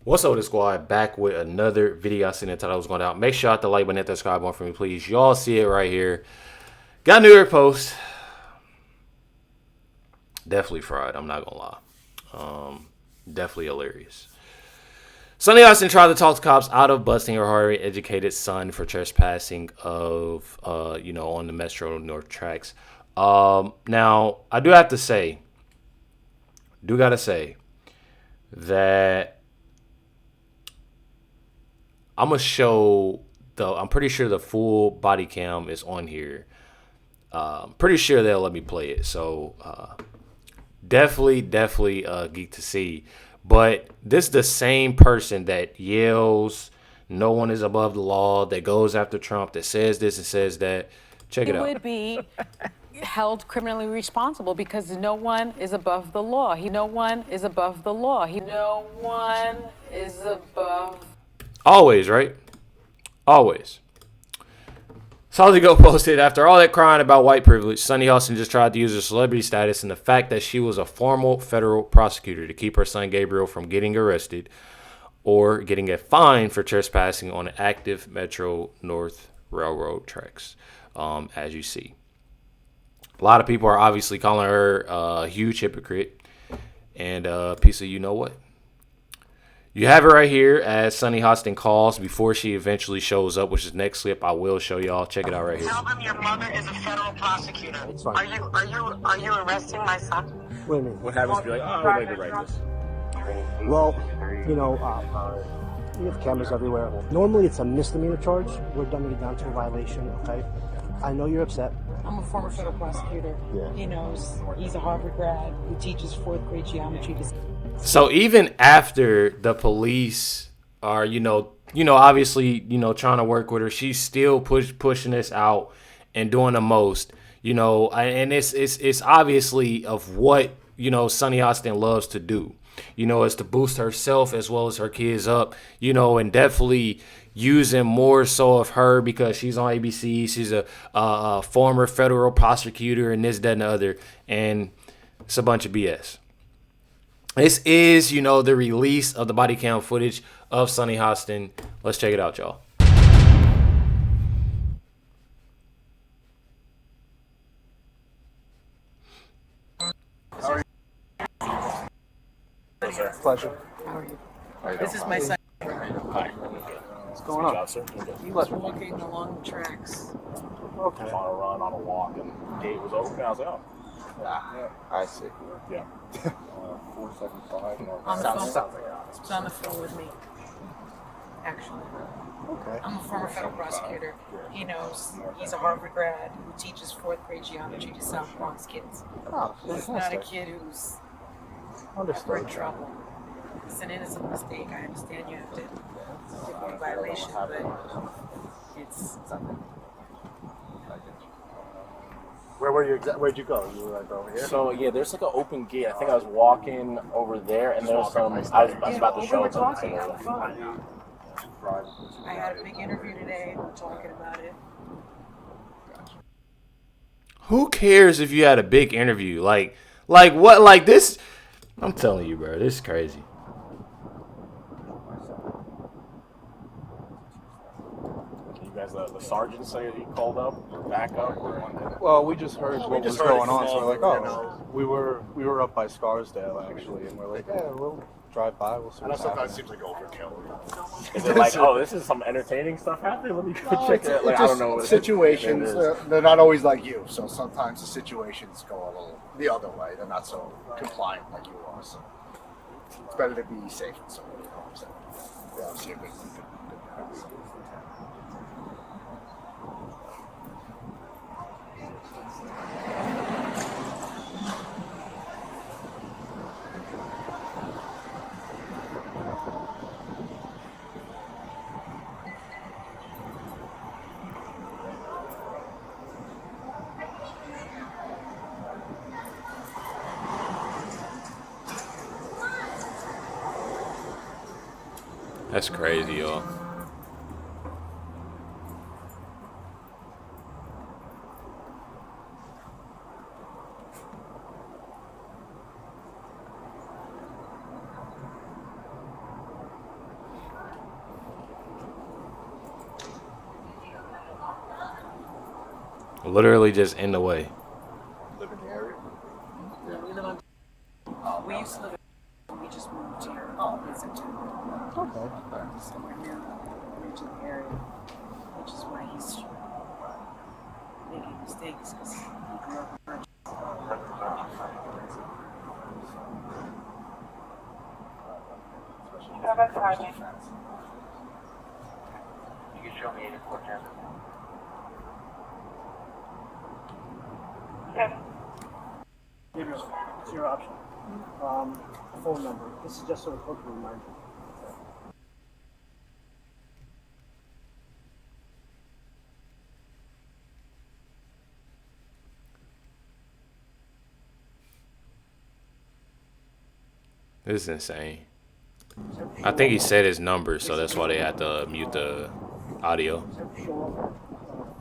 What's up with the squad? Back with another video I seen that I was going out. Make sure you hit the like button, hit that subscribe button for me, please. Y'all see it right here. Got a New York Post. Definitely fried. I'm not gonna lie. Definitely hilarious. Sunny Hostin tried to talk the cops out of busting her highly educated son for trespassing on the Metro North tracks. Now I gotta say that I'm gonna show I'm pretty sure the full body cam is on here. Pretty sure they'll let me play it. So definitely geek to see. But this is the same person that yells, "No one is above the law," that goes after Trump, that says this and says that. Check it out. He would be held criminally responsible because no one is above the law. No one is above the law. No one is above. Always, right? Always. Go posted, after all that crying about white privilege, Sunny Hostin just tried to use her celebrity status and the fact that she was a formal federal prosecutor to keep her son Gabriel from getting arrested or getting a fine for trespassing on active Metro North Railroad tracks, as you see. A lot of people are obviously calling her a huge hypocrite and a piece of you-know-what. You have it right here as Sunny Hostin calls before she eventually shows up, which is next clip. I will show y'all. Check it out right here. Tell them your mother is a federal prosecutor. Are you arresting my son? What do you mean? What happens to be like, oh, I would like to write this? Well, we have cameras everywhere. Normally it's a misdemeanor charge. We're dumbing it down to a violation, okay? I know you're upset. I'm a former federal prosecutor. Yeah. He knows he's a Harvard grad who teaches fourth grade geometry. So even after the police are, obviously, trying to work with her, she's still pushing this out and doing the most, and it's obviously of what, Sunny Hostin loves to do, is to boost herself as well as her kids up, and definitely using more so of her because she's on ABC. She's a former federal prosecutor and this, that, and the other. And it's a bunch of BS. This is, the release of the body cam footage of Sunny Hostin. Let's check it out, y'all. Pleasure. How are you? This is my son. Hi. What's going on? Sir. He was walking along the tracks. Okay. On a run, on a walk, and the gate was open. I was like, oh. Yeah, I see. Yeah. 475 north. On the phone. Sounds like He's on the phone with me. Actually, okay. I'm a former federal prosecutor. He knows he's a Harvard grad who teaches fourth grade geometry to South Bronx kids. Oh, He's not a fantastic. kid who's ever in Understood. trouble. It's an innocent mistake. I understand you have to take one violation, but it's something. Where were you? Where'd you go? You were like over here? So, yeah, there's like an open gate. I think I was walking over there, and there's some. I was about to show we were it to talking on the them. phone. I had a big interview today. We're talking about it. Who cares if you had a big interview? Like what? Like this? I'm telling you, bro. This is crazy. You guys, the sergeant say he called up or back up or Well, we just heard what was heard going it on, so we're like, oh, small, we were up by Scarsdale actually, and we're like, yeah, we'll drive by, we'll see what's happening. seems like overkill. Is it like, oh, this is some entertaining stuff happening? Let me go check it out. Like, I don't know what situations. it is. They're not always like you, so sometimes the situations go a little the other way. They're not so compliant like you are. So it's better to be safe than sorry. You know what I'm saying? Yeah, I'll see a good. That's crazy, y'all. Literally just in the way. Live in the area? No, we live on. We used to live in. We just moved here in September. Okay. So we're now moved to the area, which is why he's making mistakes because he grew up in Arch. How about Sergeant? You can show me 84 Kansas. Okay. Gabriel, it's your option. Phone number. This is just a quick reminder. This is insane. I think he said his number, so that's why they had to mute the audio. Show up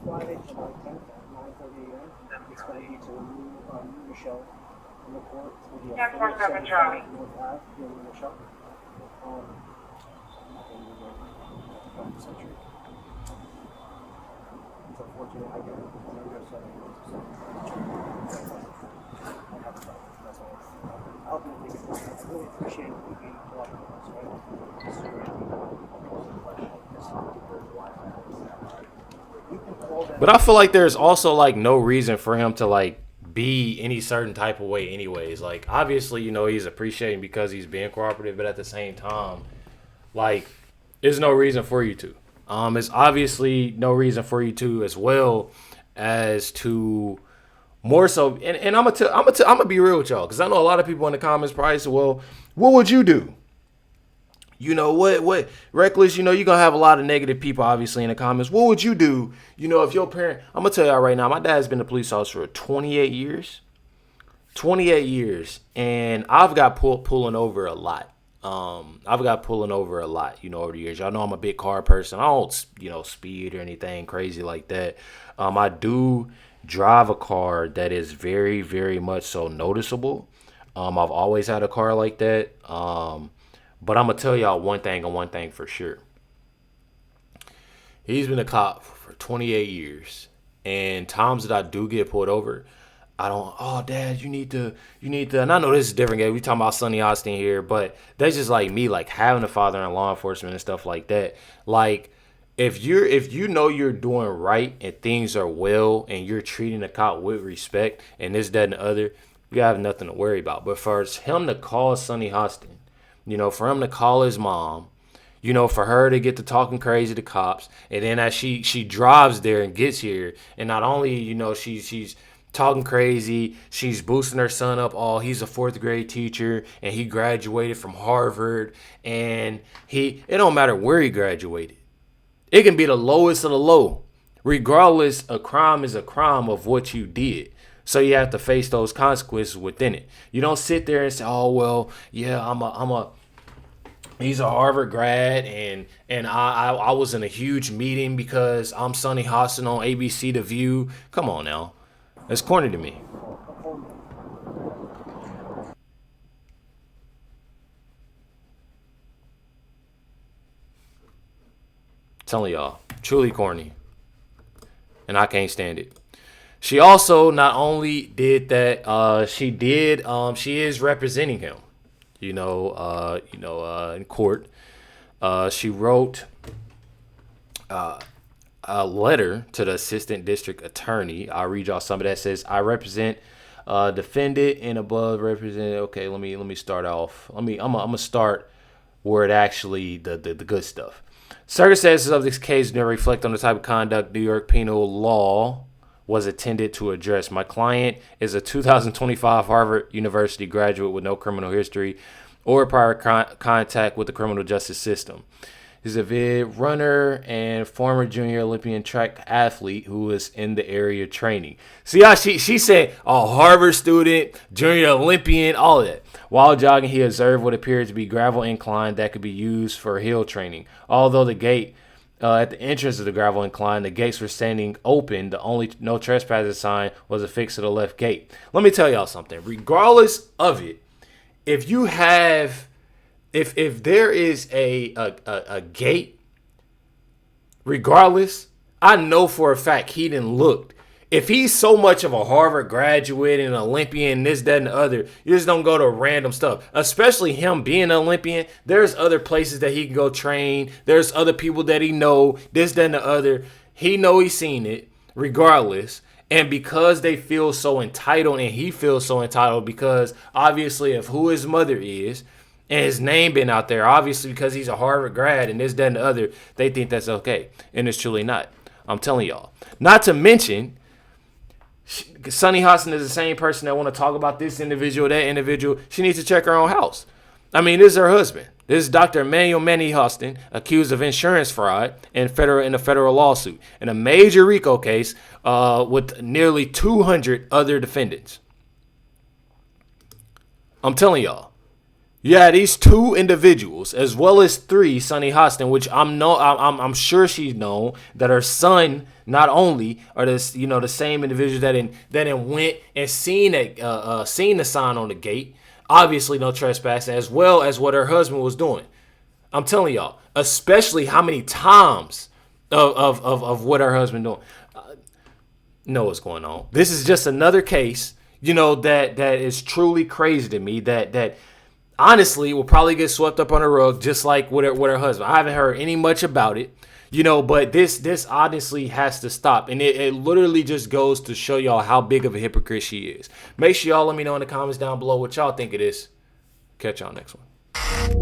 Friday, July 10th at 9:30 a.m. It's going to be to new Michelle in the court. It's going to be Yeah, 4-7 Charlie. North Ave here in Michelle. Century. It's unfortunate I get it. That's all. I really appreciate you being cooperative with us, right? But I feel like there's also like no reason for him to like be any certain type of way anyways. Like obviously, you know, he's appreciating because he's being cooperative, but at the same time, like there's no reason for you to. It's obviously no reason for you to as well as to more so. And I'm gonna be real with y'all because I know a lot of people in the comments probably say, well, what would you do? You know what Recklezz, you know, you're gonna have a lot of negative people obviously in the comments. What would you do, you know, if your parent, I'm gonna tell y'all right now, my dad's been a police officer for 28 years. 28 years, and I've got pulling over a lot. I've got pulling over a lot, you know, over the years. Y'all know I'm a big car person. I don't, you know, speed or anything crazy like that. I do drive a car that is very, very much so noticeable. I've always had a car like that. But I'm gonna tell y'all one thing and one thing for sure. He's been a cop for 28 years, and times that I do get pulled over, I don't, oh, Dad, you need to, and I know this is different, guys. We talking about Sonny Hostin here, but that's just like me, like having a father in law enforcement and stuff like that. Like, if you know you're doing right and things are well and you're treating a cop with respect and this, that, and the other, you have nothing to worry about. But for him to call Sonny Hostin, you know, for him to call his mom, you know, for her to get to talking crazy to cops, and then as she drives there and gets here, and not only, you know, she's talking crazy, she's boosting her son up. Oh, he's a 4th grade teacher and he graduated from Harvard, and it don't matter where he graduated. It can be the lowest of the low. Regardless, a crime is a crime of what you did. So you have to face those consequences within it. You don't sit there and say, "Oh well, yeah, he's a Harvard grad, and I was in a huge meeting because I'm Sonny Hostin on ABC The View." Come on now. That's corny to me. Telling y'all, truly corny. And I can't stand it. She also not only did that, she is representing him, in court. She wrote a letter to the assistant district attorney. I'll read y'all some of that. It says, "I represent defendant and above represented." Okay, let me start off. I'm gonna start where it actually the good stuff. Circumstances of this case never reflect on the type of conduct New York penal law was intended to address. My client is a 2025 Harvard University graduate with no criminal history or prior contact with the criminal justice system. He's a vid runner and former junior Olympian track athlete who is in the area training. See how she said a Harvard student, junior Olympian, all of that. While jogging, he observed what appeared to be gravel incline that could be used for hill training. Although the gate at the entrance of the gravel incline, the gates were standing open. The only no trespassing sign was affixed to the left gate. Let me tell y'all something. Regardless of it, if you have... If there is a gate, regardless, I know for a fact he didn't look If he's so much of a Harvard graduate and an Olympian, this, that, and the other, you just don't go to random stuff. Especially him being an Olympian, there's other places that he can go train. There's other people that he know, this, that, and the other. He know he's seen it regardless. And because they feel so entitled, and he feels so entitled because obviously of who his mother is and his name been out there, obviously because he's a Harvard grad and this, that, and the other, they think that's okay. And it's truly not. I'm telling y'all. Not to mention, Sunny Hostin is the same person that want to talk about this individual, that individual. She needs to check her own house. I mean, this is her husband. This is Dr. Emmanuel Manny Hostin, accused of insurance fraud in a federal lawsuit in a major RICO case with nearly 200 other defendants. I'm telling y'all. Yeah, these two individuals, as well as three, Sunny Hostin, which I'm sure she's known, that her son not only are the same individuals that went and seen the sign on the gate, obviously no trespassing, as well as what her husband was doing. I'm telling y'all, especially how many times of what her husband doing. Know what's going on. This is just another case, that is truly crazy to me. That honestly will probably get swept up on the rug, just like with her husband. I haven't heard any much about it, but this honestly has to stop. And it literally just goes to show y'all how big of a hypocrite she is. Make sure y'all let me know in the comments down below what y'all think of this. Catch y'all next one.